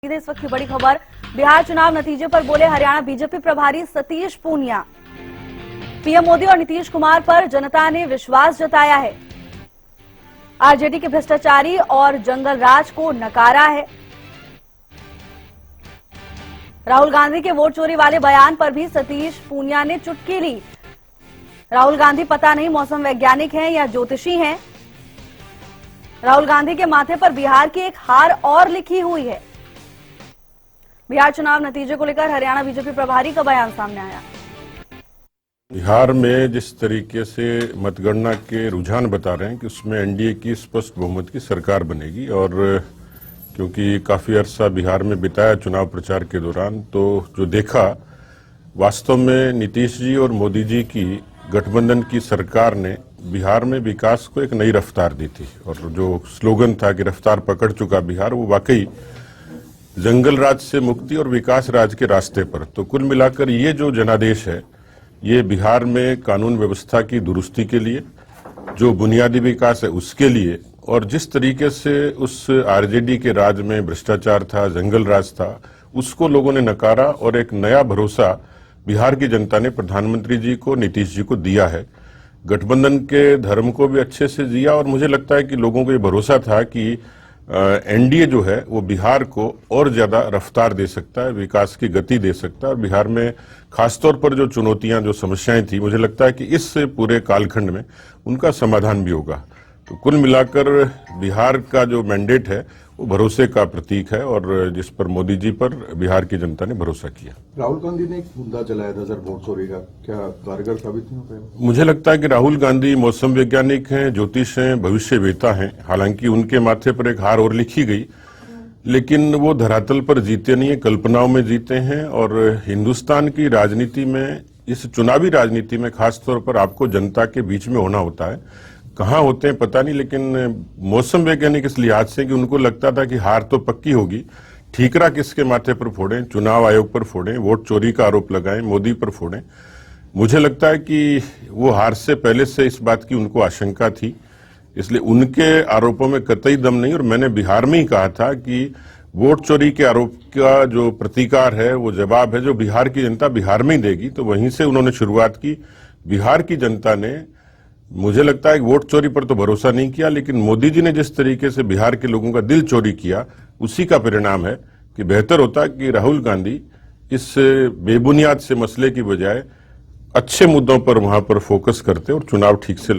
इस वक्त की बड़ी खबर, बिहार चुनाव नतीजे पर बोले हरियाणा बीजेपी प्रभारी सतीश पूनिया। पीएम मोदी और नीतीश कुमार पर जनता ने विश्वास जताया है। आरजेडी के भ्रष्टाचारी और जंगल राज को नकारा है। राहुल गांधी के वोट चोरी वाले बयान पर भी सतीश पूनिया ने चुटकी ली। राहुल गांधी पता नहीं मौसम वैज्ञानिक हैं या ज्योतिषी हैं। राहुल गांधी के माथे पर बिहार की एक हार और लिखी हुई है। बिहार चुनाव नतीजे को लेकर हरियाणा बीजेपी प्रभारी का बयान सामने आया। बिहार में जिस तरीके से मतगणना के रुझान बता रहे हैं कि उसमें एनडीए की स्पष्ट बहुमत की सरकार बनेगी, और क्योंकि काफी अरसा बिहार में बिताया चुनाव प्रचार के दौरान, तो जो देखा वास्तव में नीतीश जी और मोदी जी की गठबंधन की सरकार ने बिहार में विकास को एक नई रफ्तार दी थी। और जो स्लोगन था कि रफ्तार पकड़ चुका बिहार, वो वाकई जंगल राज से मुक्ति और विकास राज के रास्ते पर। तो कुल मिलाकर ये जो जनादेश है, ये बिहार में कानून व्यवस्था की दुरुस्ती के लिए, जो बुनियादी विकास है उसके लिए, और जिस तरीके से उस आरजेडी के राज में भ्रष्टाचार था, जंगल राज था, उसको लोगों ने नकारा और एक नया भरोसा बिहार की जनता ने प्रधानमंत्री जी को, नीतीश जी को दिया है। गठबंधन के धर्म को भी अच्छे से दिया, और मुझे लगता है कि लोगों को ये भरोसा था कि एनडीए जो है वो बिहार को और ज्यादा रफ्तार दे सकता है, विकास की गति दे सकता है। और बिहार में खासतौर पर जो चुनौतियां, जो समस्याएं थी, मुझे लगता है कि इस पूरे कालखंड में उनका समाधान भी होगा। तो कुल मिलाकर बिहार का जो मैंडेट है वो भरोसे का प्रतीक है, और जिस पर मोदी जी पर बिहार की जनता ने भरोसा किया। राहुल गांधी ने एक मुद्दा चलाया था सर, वोट चोरी का, क्या कारगर साबित नहीं हो पाएगा? मुझे लगता है कि राहुल गांधी मौसम वैज्ञानिक हैं, ज्योतिष हैं, भविष्यवेता हैं। हालांकि उनके माथे पर एक हार और लिखी गई, लेकिन वो धरातल पर जीते नहीं है, कल्पनाओं में जीते हैं। और हिंदुस्तान की राजनीति में, इस चुनावी राजनीति में खासतौर पर आपको जनता के बीच में होना होता है। कहाँ होते हैं पता नहीं, लेकिन मौसम वैज्ञानिक इस लिहाज से कि उनको लगता था कि हार तो पक्की होगी, ठीकरा किसके माथे पर फोड़ें, चुनाव आयोग पर फोड़ें, वोट चोरी का आरोप लगाएं, मोदी पर फोड़ें। मुझे लगता है कि वो हार से पहले से इस बात की उनको आशंका थी, इसलिए उनके आरोपों में कतई दम नहीं। और मैंने बिहार में ही कहा था कि वोट चोरी के आरोप का जो प्रतिकार है, वो जवाब है जो बिहार की जनता बिहार में ही देगी। तो वहीं से उन्होंने शुरुआत की। बिहार की जनता ने, मुझे लगता है कि वोट चोरी पर तो भरोसा नहीं किया, लेकिन मोदी जी ने जिस तरीके से बिहार के लोगों का दिल चोरी किया, उसी का परिणाम है कि बेहतर होता कि राहुल गांधी इस बेबुनियाद से मसले की बजाय अच्छे मुद्दों पर वहां पर फोकस करते और चुनाव ठीक से